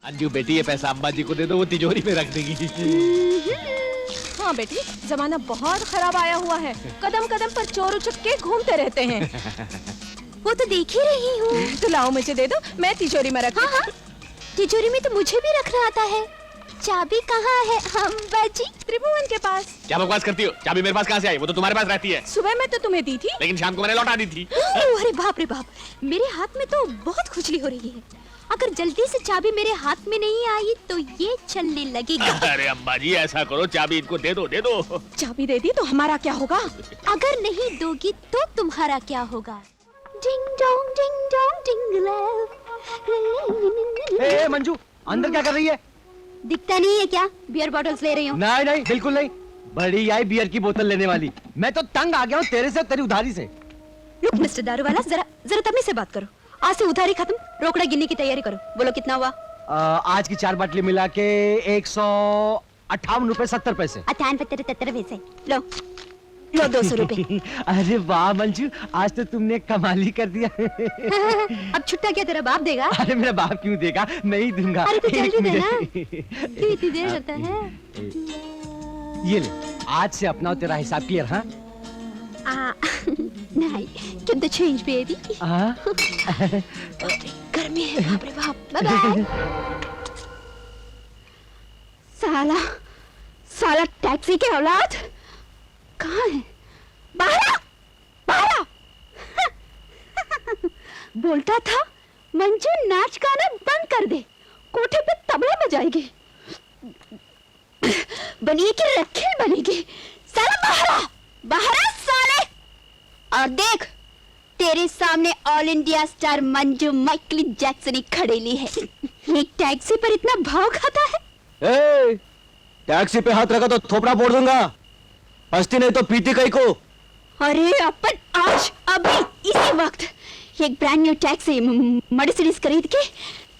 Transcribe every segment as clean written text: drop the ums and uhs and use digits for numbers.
अंजू बेटी, ये पैसा अम्बा जी को दे दो, वो तिजोरी में रख देगी। हाँ बेटी, जमाना बहुत खराब आया हुआ है। कदम कदम पर चोर उचक के घूमते रहते हैं। वो तो देख ही रही हूँ। तो लाओ मुझे दे दो, मैं तिजोरी में रख। हाँ, तिजोरी में तो मुझे भी रखना आता है। चाबी कहाँ है अम्बा जी? त्रिभुवन के पास। क्या बकवास करती हो? चाबी मेरे पास कहाँ से आई? वो तो तुम्हारे पास रहती है। सुबह में तो तुम्हें दी थी, लेकिन शाम को मैंने लौटा दी थी। अरे बाप रे बाप, मेरे हाथ में तो बहुत खुजली हो रही है। अगर जल्दी से चाबी मेरे हाथ में नहीं आई तो ये चलने लगेगी। अरे अम्बा जी, ऐसा करो, चाबी इनको दे दो, दे दो। चाबी दे दी तो हमारा क्या होगा? अगर नहीं दोगी तो तुम्हारा क्या होगा? डिंग डोंग डिंग ए मंजू, अंदर क्या कर रही है? दिखता नहीं है क्या? बियर बॉटल्स ले रही हूँ। नहीं नहीं, बिल्कुल नहीं। बड़ी आई बियर की बोतल लेने वाली। मैं तो तंग आ गया हूँ तेरे से, तेरी उधारी से। रुक मिस्टर दारू वाला, जरा तमीज से बात करो। आज से उधारी खत्म, रोकड़ा गिनने की तैयारी करो। बोलो कितना हुआ? आज की 4 बाटली मिला के 158 रुपए 70 पैसे। 78 पैसे। लो 200 रुपए। अरे वाह मंजू, आज तो तुमने कमाल ही कर दिया। अब छुट्टा क्या तेरा बाप देगा? अरे मेरा बाप क्यों देगा, मैं ही दूंगा। अरे तो जल्दी एक देना। मिनट। क्यों इतनी देर होता है? ये ले, आज से अपना तेरा हिसाब क्लियर। हाँ नहीं, keep the change baby। हाँ। गर्मी है, बाप रे बाप। Bye bye. साला टैक्सी के औलाद कहाँ है? बाहर बोलता था मंजू नाच गाना बंद कर दे, कोठे पे तबला बजाएगी, बनिए कि रखेल बनेगी। साला बाहर साले। और देख, तेरे सामने all India star Manju Michael Jackson ही खड़ेली है। एक टैक्सी पर इतना भाव खाता है। ए, टैक्सी पे हाथ रखा तो थोपड़ा फोड़ दूंगा, पछती नहीं तो पीटी कहीं को। अरे अपन आज अभी इसी वक्त एक ब्रांड न्यू टैक्सी मर्सिडीज खरीद के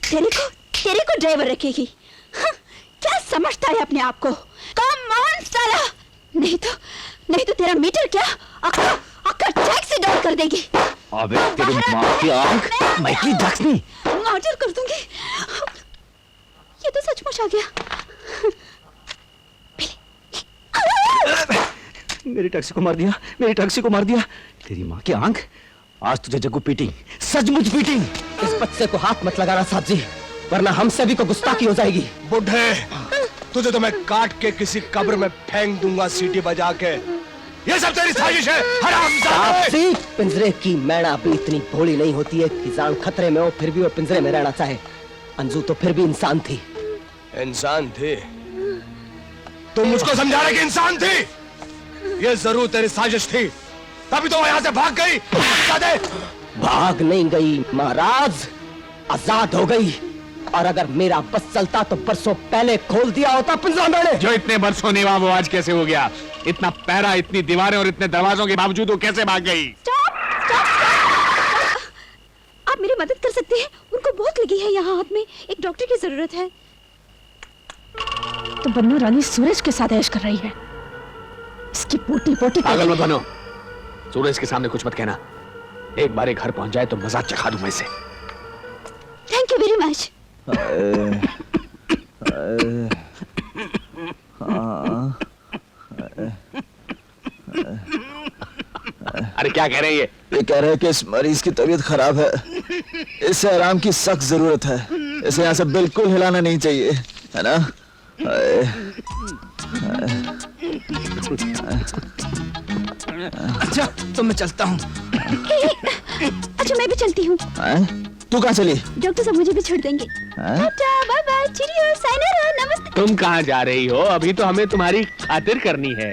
तेरे को ड्राइवर रखेगी। हाँ, क्या समझता है अपने आप को? कम ऑन साला, नहीं तो तेरा मीटर क्या अक्का टैक्सी डाउन कर देगी। अबे तेरी माँ की आंख, माइकल जैक्सन मर्डर कर दूंगी। ये तो सचमुच आ गया। मेरी टैक्सी को मार दिया, मेरी टैक्सी को मार दिया। तेरी माँ की आंख, आज तुझे जग्गू पीटिंग, सचमुच पीटिंग। इस बच्चे को हाथ मत लगाना साहब जी, वरना हम सभी को गुस्ताखी हो जाएगी। बुढ़े, तुझे तो मैं काट के किसी कब्र में फेंक दूंगा सीटी बजा के। ये सब तेरी साजिश है, हरामजादे। पिंजरे की मैना भी इतनी भोली नहीं होती है कि जान खतरे में हो फिर भी वो पिंजरे में रहना चाहे। अंजू तो फिर भी इंसान थी। इंसान थी? तुम मुझको समझा रहे कि इंसान थी? ये जरूर तेरी साजिश थी, तभी तो वो यहाँ से भाग गई। भाग नहीं गई महाराज, आजाद हो गई। और अगर मेरा बस चलता तो बरसों पहले खोल दिया होता पिंजरा मैंने। जो इतने बरसों निभा वो आज कैसे हो गया? इतना पहरा, इतनी दीवारें और इतने दरवाजों के बावजूद वो कैसे भाग गई? आप मेरी मदद कर सकते हैं? उनको बहुत लगी है यहाँ हाथ में, एक डॉक्टर की जरूरत है। तो बन्नू रानी सूरज के साथ ऐश कर रही है। इसकी पोटी पागल मत बनो, सूरज के सामने कुछ मत कहना। एक बार घर पहुंच जाए तो मजाक चखा दूं मैं इसे। Thank you very much. अरे क्या कह रहे हैं ये कह रहे हैं कि इस मरीज की तबीयत खराब है, इसे आराम की सख्त जरूरत है, इसे यहाँ से बिल्कुल हिलाना नहीं चाहिए, है ना? अच्छा तो मैं चलता हूँ। अच्छा मैं भी चलती हूँ। तू कहाँ चली? डॉक्टर साहब मुझे भी छोड़ देंगे। टाटा, बाय बाय, चीयर्स, सायोनारा, नमस्ते। तुम कहाँ जा रही हो? अभी तो हमें तुम्हारी खातिर करनी है।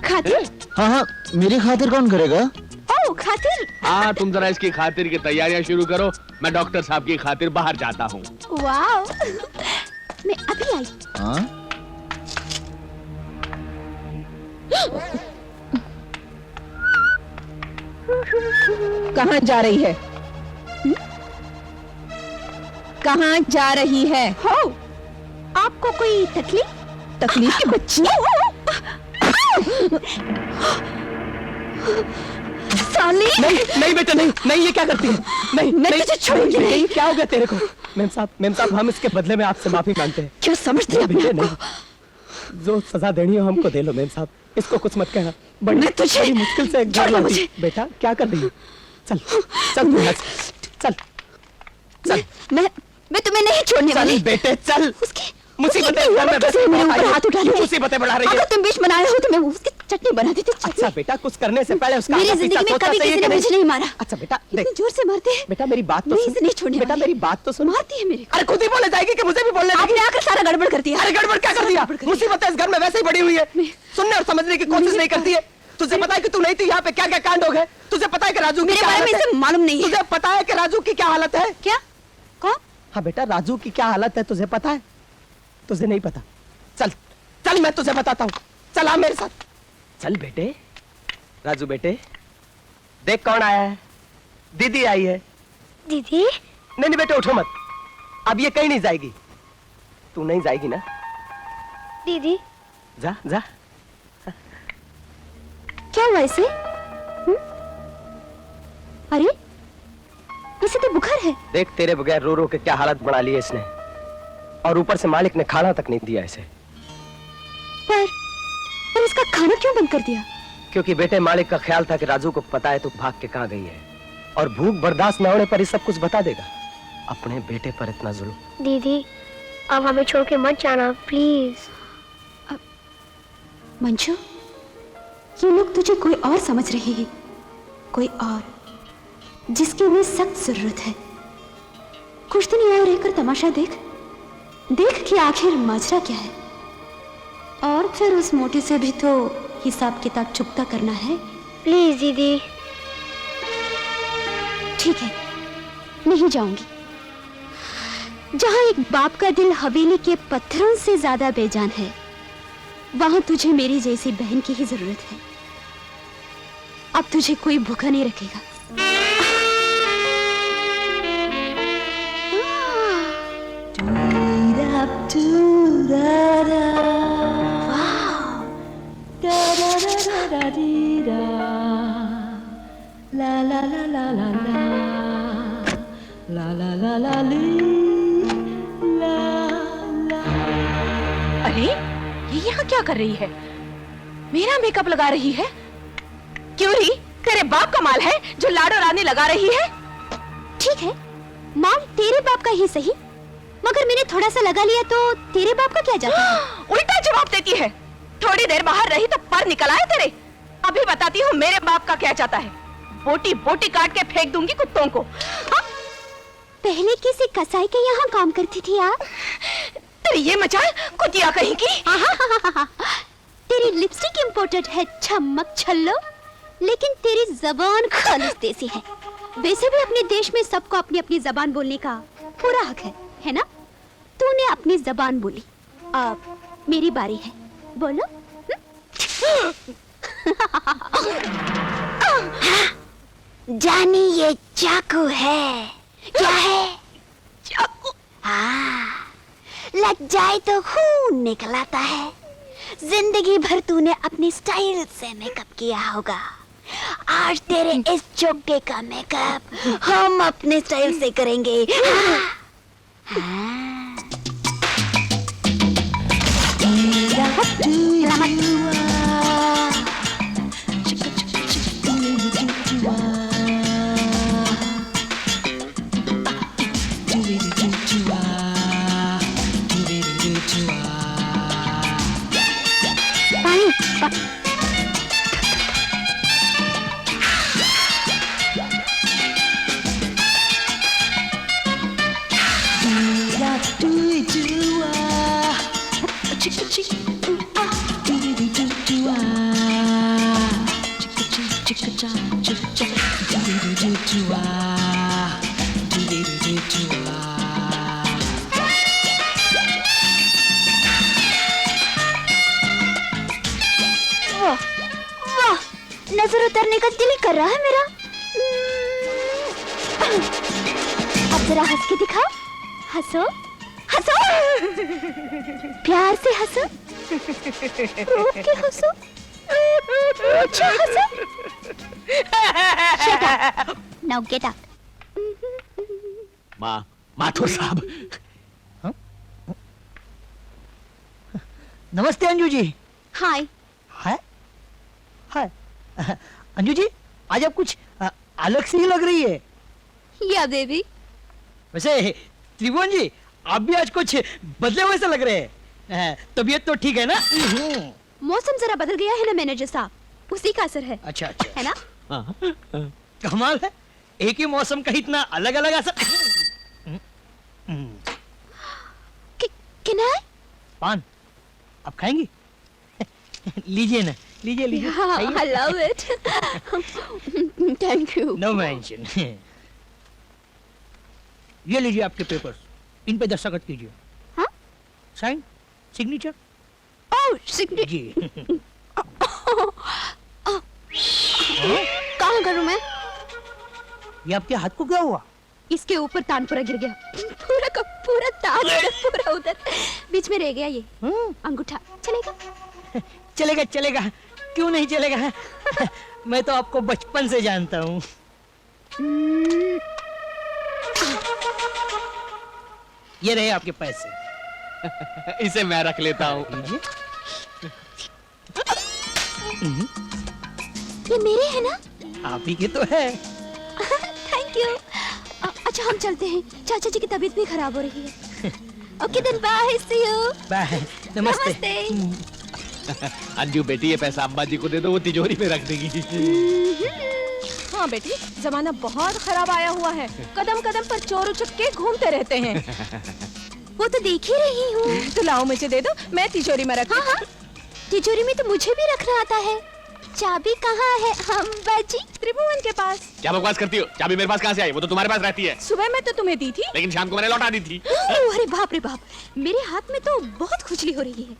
खातिर? हाँ, मेरी खातिर कौन करेगा? ओह खातिर। हाँ, तुम जरा इसकी खातिर की तैयारियां शुरू करो, मैं डॉक्टर साहब की खातिर बाहर जाता हूँ। वाओ, मैं अभी आई। हाँ? कहाँ जा रही है? कहाँ जा रही है? हो, आपको कोई तकलीफ? तकलीफ की बच्ची? साली। नहीं बेटा नहीं नहीं, ये क्या करती है? नहीं मैं नहीं, तुझे छोड़ूंगी नहीं, नहीं। क्या हो गया तेरे को? मेम साहब हम इसके बदले में आपसे माफी मांगते हैं। क्यों समझते हैं अपने बेटे, आप को? नहीं, जो सजा देनी हो हमको दे लो मेम साहब, इसको कुछ मत कहना। मैं तुझे बड़ी मुश्किल से घर छोड़ लाती। मुझे। बेटा क्या कर रही है? चल चल तू यहाँ से, चल चल मैं तुम्हें नहीं छोड़ने चल वाली। बेटे चल। उसकी मुसीबतें उसकी घर में कैसे मेरे ऊपर आई है। हाथ उठा रही है? मुसीबतें बढ़ा रही है। अगर तुम बीच में आए हो तो मैं उसकी चटनी बना देती। अच्छा बेटा, कुछ करने से पहले उसका मेरी आधा जिंदगी पीछा में सोचना कभी चाहिए किसी कि ने नहीं? मुझे नहीं मारा। अच्छा बेटा देख, इतनी जोर से मारते हैं। बेटा मेरी बात तो नहीं, सुन। इसे नहीं छोड़ने बेटा वाली। मेरी बात तो सुन। मारती है मेरे को। अरे खुद ही बोले जाएगी कि मुझे भी बोलने देगी? आपने आकर सारा गड़बड़ कर दिया। अरे गड़बड़ क्या कर दिया? मुसीबतें इस घर में वैसे ही बड़ी हुई है, सुनने और समझने की कोशिश नहीं करती है। तुझे पता है कि तू नहीं थी यहाँ पे, क्या क्या कांड हो गए? तुझे पता है कि राजू की मेरे क्या बारे में हालत है? इसे मालूम नहीं है। तुझे पता है कि राजू की क्या हालत है? क्या? कौन? हाँ बेटा, राजू की क्या हालत है तुझे पता है? तुझे नहीं पता? चल चल मैं तुझे बताता हूँ, चल आ मेरे साथ। चल बेटे, राजू बेटे देख कौन आया है। दीदी आई है। दीदी? नहीं नहीं बेटे उठो मत, अब ये कहीं नहीं जाएगी। तू नहीं जाएगी ना? दीदी जा जा। क्या हुआ इसे? अरे इसे तो बुखार है। देख तेरे बगैर रो रो के क्या हालत बना ली है इसने, और ऊपर से मालिक ने खाना तक नहीं दिया इसे। पर इसका खाना क्यों बंद कर दिया? क्योंकि बेटे मालिक का ख्याल था कि राजू को पता है तो भाग के कहाँ गई है, और भूख बर्दाश्त न होने पर ये सब कुछ बता देगा। अपने बेटे पर इतना जुल्म। दीदी अब हमें छोड़ के मत जाना प्लीज। मंजू, ये लोग तुझे कोई और समझ रहे हैं, कोई और जिसकी उन्हें सख्त जरूरत है। कुछ दिन यहाँ रहकर तमाशा देख कि आखिर माजरा क्या है, और फिर उस मोटी से भी तो हिसाब किताब चुकता करना है। प्लीज दीदी। ठीक है, नहीं जाऊंगी। जहां एक बाप का दिल हवेली के पत्थरों से ज्यादा बेजान है, वहां तुझे मेरी जैसी बहन की ही जरूरत है। अब तुझे कोई भूखा नहीं रखेगा। अरे ये यहाँ क्या कर रही है? मेरा मेकअप लगा रही है? क्यों री, तेरे बाप का माल है जो लाडो रानी लगा रही है? ठीक है, माल तेरे बाप का ही सही, मगर मैंने थोड़ा सा लगा लिया तो तेरे बाप का क्या जाता है? उल्टा जवाब देती है। थोड़ी देर बाहर रही तो पर निकल आए तेरे। अभी बताती हूँ मेरे बाप का क्या चाहता है। बोटी बोटी काट के फेंक दूंगी कुत्तों को। पहले किसी कसाई के यहाँ काम करती थी आप? तेरी ये मचाल कुतिया कहीं की। तेरी लिपस्टिक इंपोर्टेड है छमक छल्लो, लेकिन तेरी जबान खालिस देसी है। वैसे भी अपने देश में सबको अपनी अपनी जबान बोलने का पूरा हक है ना? तूने अपनी जबान बोली, अब मेरी बारी है, बोलो। जानी ये चाकू है। क्या है? चाकू? हाँ, लग जाए तो खून निकल आता है। जिंदगी भर तूने अपनी स्टाइल से मेकअप किया होगा, आज तेरे इस चोटे का मेकअप हम अपने स्टाइल से करेंगे। नजर उतरने का दिल कर रहा है मेरा। अब जरा हंस के दिखाओ, हंसो हंसो, प्यार से हंसो, रोक के हंसो, अच्छा हंसो। Now get out. माथुर साहब, नमस्ते अंजू जी। हाय। हाय हाय। अंजू जी, आज आप कुछ अलग सी लग रही है। या बेबी। वैसे त्रिभुवन जी, आप भी आज कुछ बदले हुए से लग रहे हैं। तबीयत तो ठीक है ना? मौसम जरा बदल गया है ना मैनेजर साहब, उसी का असर है। अच्छा अच्छा, है ना? कमाल है, एक ही मौसम का इतना अलग अलग असर। किना? पान आप खाएंगी? लीजिए ना, लीजिए लीजिए। I love it. Thank you. No mention. ये लीजिए आपके पेपर्स, इन पे दस्तखत कीजिए। हाँ? Sign, signature. Oh, signature. जी। कहाँ करूँ मैं? ये आपके हाथ को क्या हुआ? इसके ऊपर तानपुरा गिर गया। पूरा का पूरा तान उधर, पूरा उधर बीच में रह गया ये अंगूठा। चलेगा? चलेगा चलेगा, क्यों नहीं चलेगा? मैं तो आपको बचपन से जानता हूँ। ये रहे आपके पैसे। इसे मैं रख लेता हूँ। लीजिए। ये मेरे हैं ना? आप ही के तो है। Thank you. अच्छा हम चलते हैं, चाचा जी की तबीयत भी खराब हो रही है। Okay then bye, see you. Bye, नमस्ते। अंजू बेटी, ये पैसा अम्बा जी को दे दो, वो तिजोरी में रख देगी। हाँ बेटी, जमाना बहुत खराब आया हुआ है। कदम कदम पर चोर उचक के घूमते रहते हैं। वो तो देख ही रही हूँ। तो लाओ मुझे दे दो, मैं तिजोरी में रख। हाँ, तिजोरी में तो मुझे भी रखना आता है। चाबी कहाँ है अम्बा जी? त्रिभुवन के पास। क्या बकवास करती हो? चाबी मेरे पास कहाँ से आई? वो तो तुम्हारे पास रहती है। सुबह में तो तुम्हें दी थी। लेकिन शाम को मैंने लौटा दी थी। अरे बाप रे बाप, मेरे हाथ में तो बहुत खुजली हो रही है।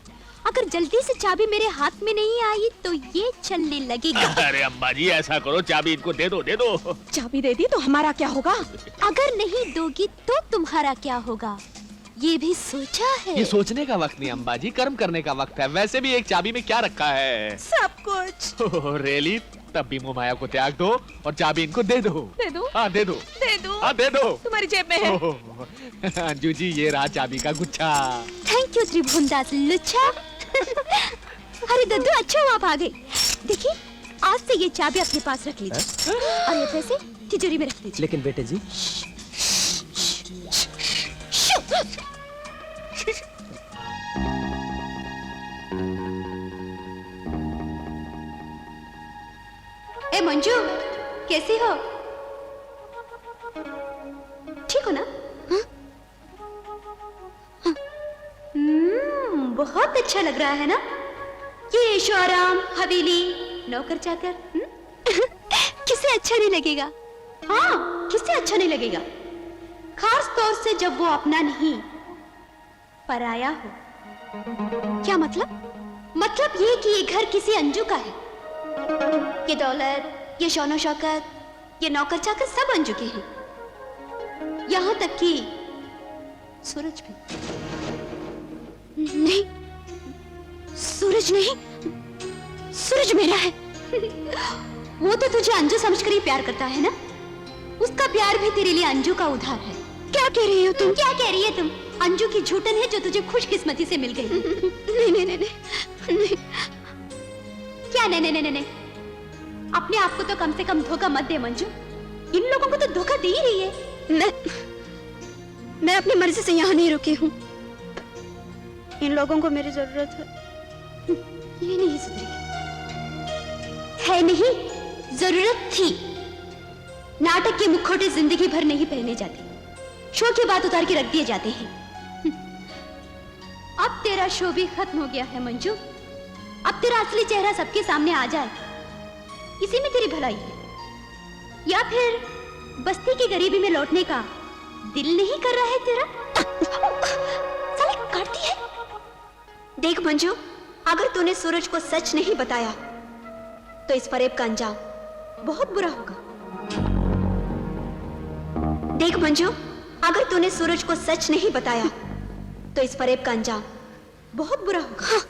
अगर जल्दी से चाबी मेरे हाथ में नहीं आई तो ये चलने लगेगा। अरे अम्बा जी, ऐसा करो, चाबी इनको दे दो, दे दो। चाबी दे दी तो हमारा क्या होगा? अगर नहीं दोगी तो तुम्हारा क्या होगा, ये भी सोचा है? ये सोचने का वक्त नहीं अम्बा जी, कर्म करने का वक्त है। वैसे भी एक चाबी में क्या रखा है? सब कुछ। रेली, तब भी मोह माया को त्याग दो और चाबी इनको दे दो। दे दो? हाँ दे दो। दे दो? हाँ दे दो। तुम्हारी जेब में है। अंजू जी, ये रहा चाबी का गुच्छा। थैंक यू त्रिभुवन दास लुच्चा। अरे दद्दू, अच्छा हुआ आप आ गए। देखिए, आज से ये चाबी अपने पास रख लीजिए और ये पैसे तिजोरी में रख दीजिए। लेकिन बेटे जी, ए मंजू, कैसी हो? ठीक हो ना? हाँ? हाँ। बहुत अच्छा लग रहा है ना ये ऐशो आराम, हवेली, नौकर चाकर। किसे अच्छा नहीं लगेगा? हाँ, किसे अच्छा नहीं लगेगा, खास तौर से जब वो अपना नहीं पराया हो। क्या मतलब? मतलब ये कि ये घर किसी अंजू का है। ये दौलत, ये शौनो शौकत, ये नौकर चाकर सब अंजू के हैं, यहां तक कि सूरज भी। नहीं, सूरज नहीं, सूरज मेरा है। वो तो तुझे अंजू समझकर ही प्यार करता है ना? उसका प्यार भी तेरे लिए अंजू का उधार है। क्या कह रही हो तुम? क्या कह रही है तुम? अंजू की झूठन है जो तुझे खुशकिस्मती से मिल गई। नहीं नहीं नहीं नहीं। क्या नहीं नहीं नहीं नहीं? अपने आप को तो कम से कम धोखा मत दे मंजू। इन लोगों को तो धोखा दे ही रही है। मैं अपनी मर्जी से यहाँ नहीं रुकी हूँ। इन लोगों को मेरी जरूरत है। ये नहीं सुधरेगी। है नहीं, जरूरत थी। नाटक के मुखौटे जिंदगी भर नहीं पहने जाते, शो की बात उतार के रख दिए जाते हैं। अब तेरा शो भी खत्म हो गया है मंजू। अब तेरा असली चेहरा सबके सामने आ जाए, इसी में तेरी भलाई है। या फिर बस्ती की गरीबी में लौटने का दिल नहीं कर रहा है तेरा? साले काटती है। देख मंजू, अगर तूने सूरज को सच नहीं बताया तो इस फरेब का अंजाम बहुत बुरा होगा। देख मंजू, अगर तूने सूरज को सच नहीं बताया तो इस फरेब का अंजाम बहुत बुरा होगा।